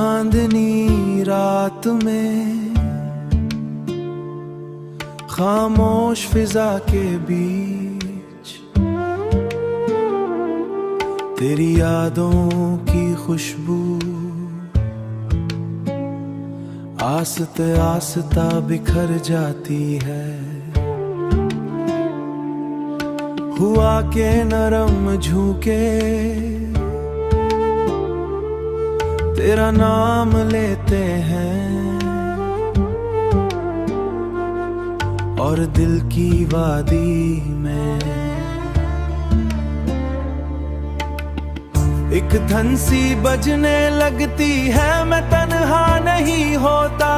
चांदनी रात में खामोश फिजा के बीच तेरी यादों की खुशबू आस्ते आस्ता बिखर जाती है। हुआ के नरम झूके तेरा नाम लेते हैं और दिल की वादी में एक धन सी बजने लगती है। मैं तन्हा नहीं होता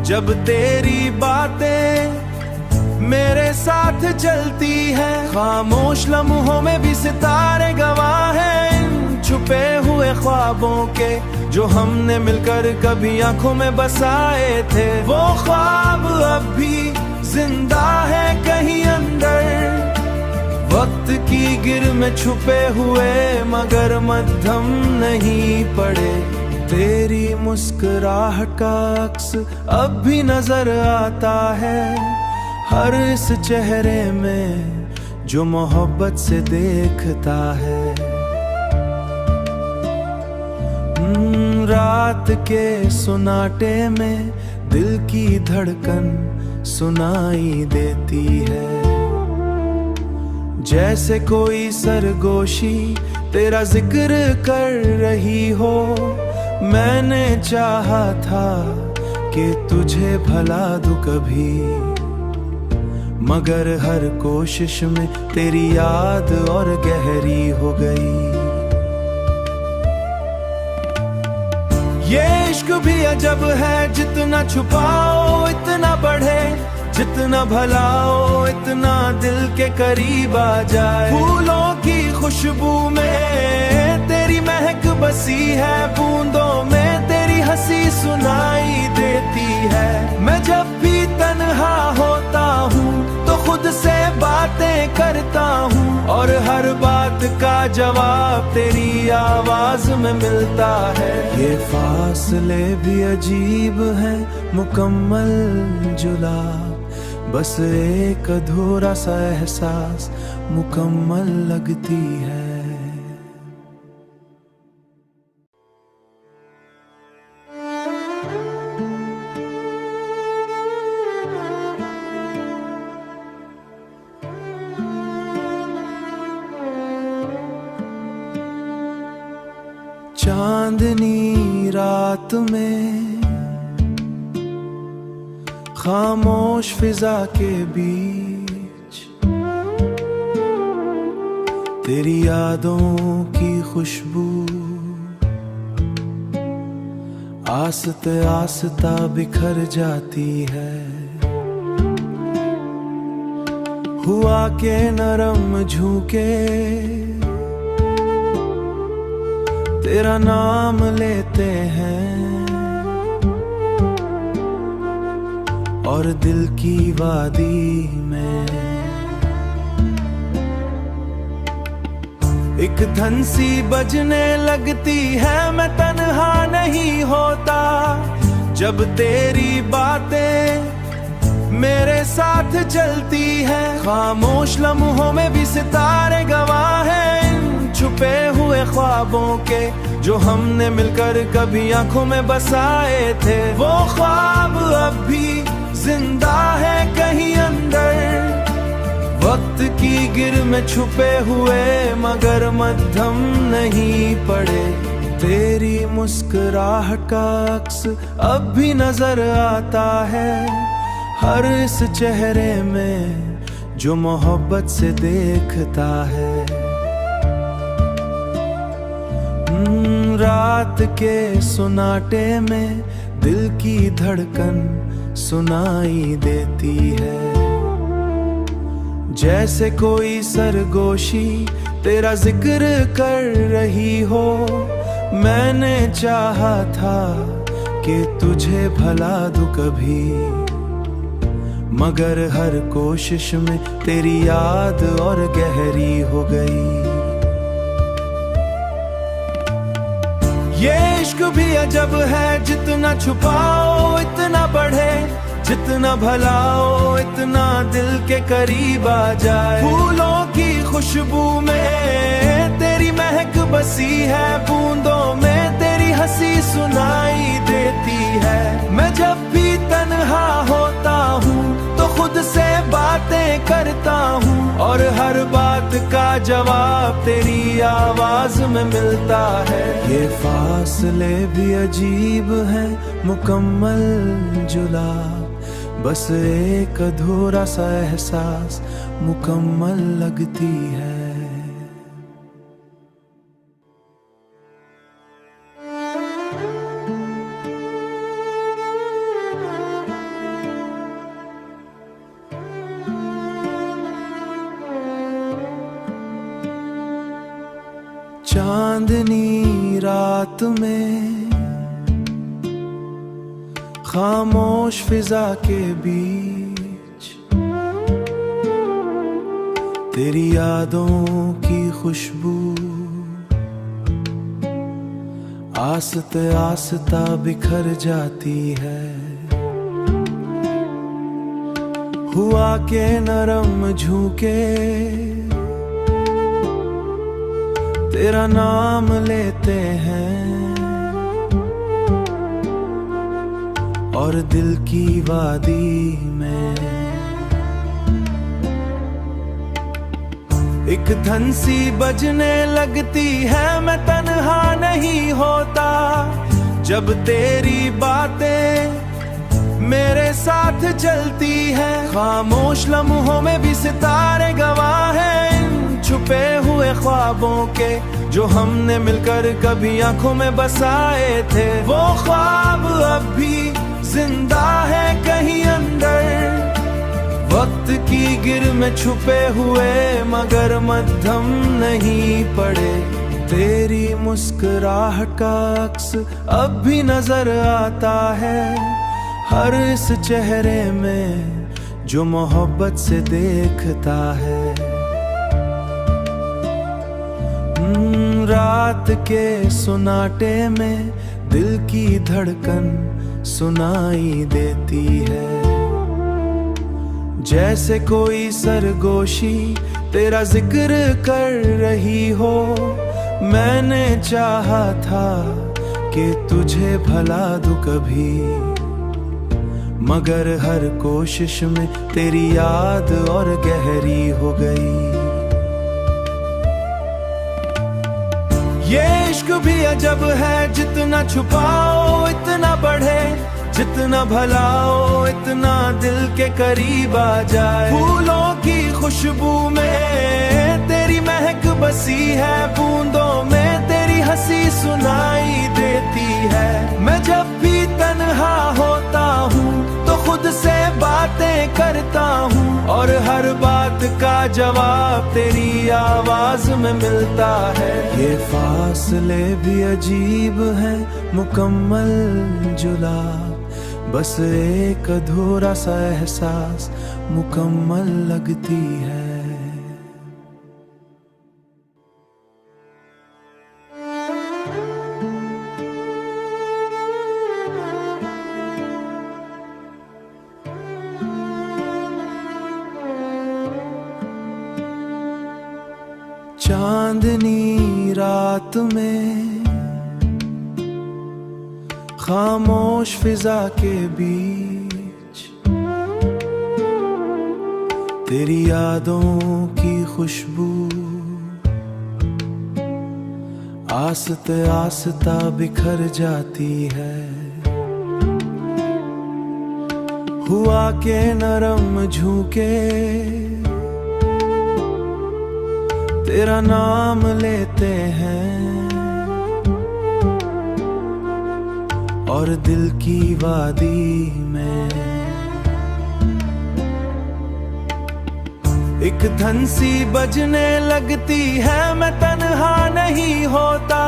जब तेरी बातें मेरे साथ चलती है। खामोश लम्हों में भी सितारे गवाह हैं इन छुपे हुए ख्वाबों के जो हमने मिलकर कभी आंखों में बसाए थे। वो ख्वाब अब भी जिंदा है कहीं अंदर, वक्त की गिर में छुपे हुए मगर मध्यम नहीं पड़े। तेरी मुस्कुराहट का अक्स अब भी नजर आता है हर इस चेहरे में जो मोहब्बत से देखता है। रात के सुनाटे में दिल की धड़कन सुनाई देती है। जैसे कोई सरगोशी तेरा जिक्र कर रही हो। मैंने चाहा था कि तुझे भला दूं कभी, मगर हर कोशिश में तेरी याद और गहरी हो गई। ये इश्क भी अजब है, जितना छुपाओ इतना बढ़े, जितना भलाओ इतना दिल के करीब आ जाए। फूलों की खुशबू में तेरी महक बसी है, बूंदों में तेरी हंसी सुनाई देती है। मैं जब भी तन्हा होता हूँ तो खुद से बातें करता हूँ और हर बात का जवाब तेरी आवाज में मिलता है। ये फासले भी अजीब है, मुकम्मल जुलाब, बस एक अधूरा सा एहसास मुकम्मल लगती है। चांदनी रात में खामोश फिजा के बीच तेरी यादों की खुशबू आस्ते आस्ता बिखर जाती है। हुआ के नरम झूके तेरा नाम लेते हैं और दिल की वादी में एक धन सी बजने लगती है। मैं तन्हा नहीं होता जब तेरी बातें मेरे साथ चलती है। खामोश लम्हों में भी सितारे गवाह हैं इन छुपे हुए ख्वाबों के जो हमने मिलकर कभी आंखों में बसाए थे। वो ख्वाब अब भी जिंदा है कहीं अंदर, वक्त की गिर में छुपे हुए मगर मध्यम नहीं पड़े। तेरी मुस्कुराहट का अक्स अब भी नजर आता है हर इस चेहरे में जो मोहब्बत से देखता है। रात के सुनाटे में दिल की धड़कन सुनाई देती है। जैसे कोई सरगोशी तेरा जिक्र कर रही हो। मैंने चाहा था कि तुझे भला दूं कभी, मगर हर कोशिश में तेरी याद और गहरी हो गई। ये इश्क भी अजब है, जितना छुपाओ इतना बढ़े, जितना भलाओ इतना दिल के करीब आ जाए। फूलों की खुशबू में तेरी महक बसी है, बूंदों में तेरी हंसी सुनाई देती है। मैं जब भी तन्हा होता हूँ तो खुद से बातें करता हूँ, और हर बात का जवाब तेरी आवाज में मिलता है। ये फासले भी अजीब है, मुकम्मल जुलाब, बस एक अधूरा सा एहसास मुकम्मल लगती है। चांदनी रात में खामोश फिजा के बीच तेरी यादों की खुशबू आस्ते आस्ता बिखर जाती है। हुआ के नरम झूके तेरा नाम लेते हैं, और दिल की वादी में एक धन सी बजने लगती है। मैं तन्हा नहीं होता जब तेरी बातें मेरे साथ चलती है। खामोश लम्हों में भी सितारे गवाह हैं, छुपे हुए ख्वाबों के जो हमने मिलकर कभी आंखों में बसाए थे। वो ख्वाब अब भी जिंदा है कहीं अंदर, वक्त की गिर में छुपे हुए मगर मध्यम नहीं पड़े। तेरी मुस्कुराहट का अक्स अब भी नजर आता है, हर इस चेहरे में जो मोहब्बत से देखता है। रात के सुनाटे में दिल की धड़कन सुनाई देती है, जैसे कोई सरगोशी तेरा जिक्र कर रही हो। मैंने चाहा था कि तुझे भला दूं कभी, मगर हर कोशिश में तेरी याद और गहरी हो गई। ये इश्क भी अजब है, जितना छुपाओ इतना बढ़े, जितना भलाओ इतना दिल के करीब आ जाए। फूलों की खुशबू में तेरी महक बसी है, बूंदों में तेरी हंसी सुनाई देती है। मैं जब भी तन्हा होता हूँ तो खुद से बातें करता हूँ, और हर बात का जवाब तेरी आवाज में मिलता है। ये फासले भी अजीब है, मुकम्मल जुलाब, बस एक अधूरा सा एहसास मुकम्मल लगती है। चांदनी रात में खामोश फिजा के बीच तेरी यादों की खुशबू आस्ते आस्ता बिखर जाती है। हुआ के नरम झूके तेरा नाम लेते हैं, और दिल की वादी में एक धन सी बजने लगती है। मैं तन्हा नहीं होता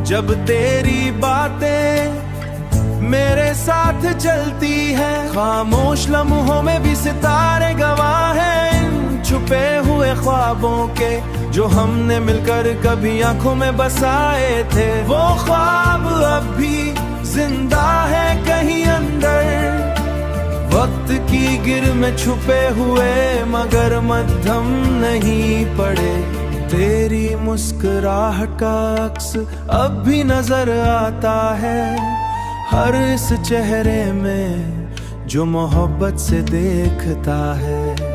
जब तेरी बातें मेरे साथ चलती है। खामोश लम्हों में भी सितारे गवाह हैं, छुपे हुए ख्वाबों के, जो हमने मिलकर कभी आंखों में बसाए थे। वो ख्वाब अब भी जिंदा है कहीं अंदर, वक्त की गिर में छुपे हुए, मगर मध्यम नहीं पड़े। तेरी मुस्कुराहट का अक्स अब भी नजर आता है हर इस चेहरे में, जो मोहब्बत से देखता है।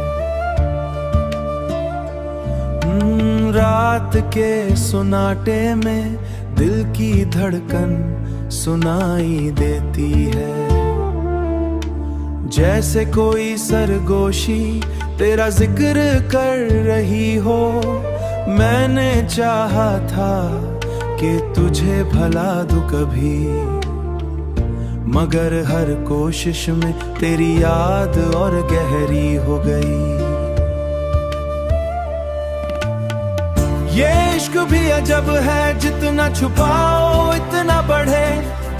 रात के सुनाटे में दिल की धड़कन सुनाई देती है, जैसे कोई सरगोशी तेरा जिक्र कर रही हो। मैंने चाहा था कि तुझे भला दूं कभी, मगर हर कोशिश में तेरी याद और गहरी हो गई। ये इश्क भी अजब है, जितना छुपाओ इतना बढ़े,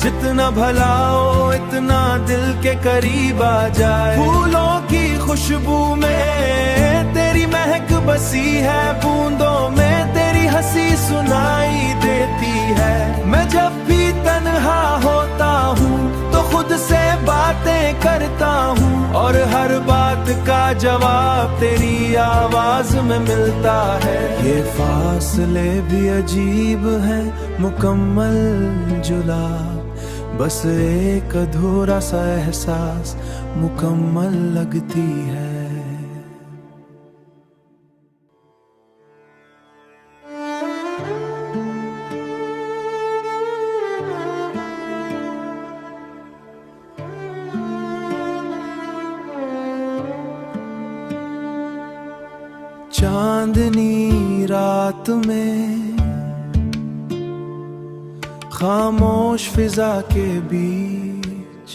जितना भलाओ इतना दिल के करीब आ जाए। फूलों की खुशबू में तेरी महक बसी है, बूंदों में तेरी हंसी सुनाई देती है। मैं जब भी तन्हा होता हूँ तो खुद से बातें करता हूँ, और हर बात का जवाब तेरी आवाज में मिलता है। ये फासले भी अजीब है, मुकम्मल जुलाब, बस एक अधूरा सा एहसास मुकम्मल लगती है। चांदनी रात में खामोश फिजा के बीच,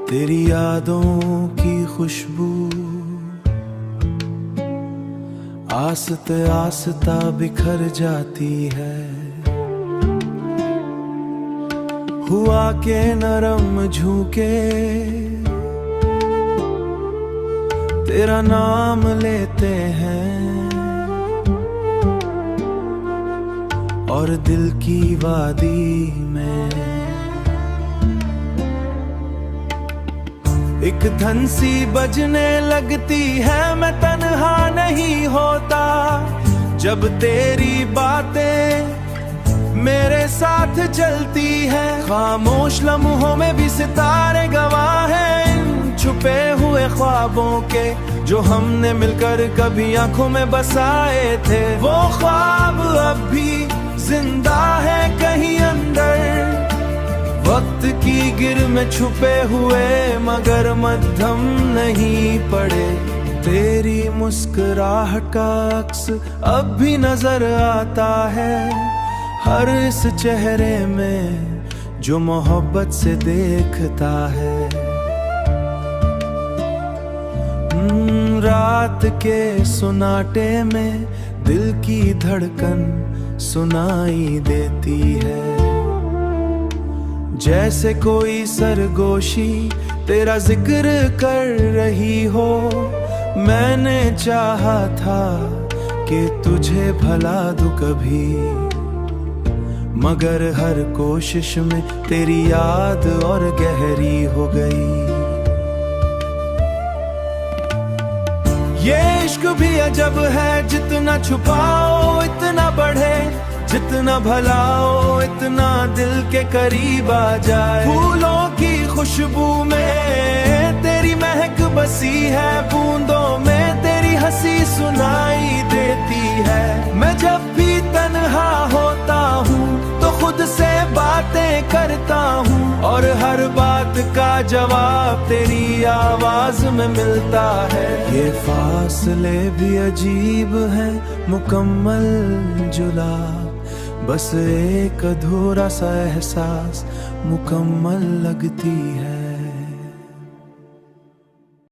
तेरी यादों की खुशबू आस्ते आस्ता बिखर जाती है। हुआ के नरम झूके तेरा नाम लेते हैं, और दिल की वादी में एक धन सी बजने लगती है। मैं तन्हा नहीं होता जब तेरी बातें मेरे साथ चलती है। खामोश लम्हों में भी सितारे गवाह हैं, छुपे हुए ख्वाबों के, जो हमने मिलकर कभी आंखों में बसाए थे। वो ख्वाब अब भी जिंदा है कहीं अंदर, वक्त की गिर में छुपे हुए, मगर मध्यम नहीं पड़े। तेरी मुस्कुराहट का अक्स अब भी नजर आता है हर इस चेहरे में, जो मोहब्बत से देखता है। रात के सुनाटे में दिल की धड़कन सुनाई देती है, जैसे कोई सरगोशी तेरा जिक्र कर रही हो। मैंने चाहा था कि तुझे भला दूं कभी, मगर हर कोशिश में तेरी याद और गहरी हो गई। ये इश्क भी अजब है, जितना छुपाओ इतना बढ़े, जितना भलाओ इतना दिल के करीब आ जाए। फूलों की खुशबू में तेरी महक बसी है, बूंदों में तेरी हंसी सुनाई देती है। मैं जब भी तन्हा होता हूँ तो खुद से बातें करता हूँ, और हर बात का जवाब तेरी आवाज में मिलता है। ये फासले भी अजीब है, मुकम्मल जुलाब, बस एक अधूरा सा एहसास मुकम्मल लगती है।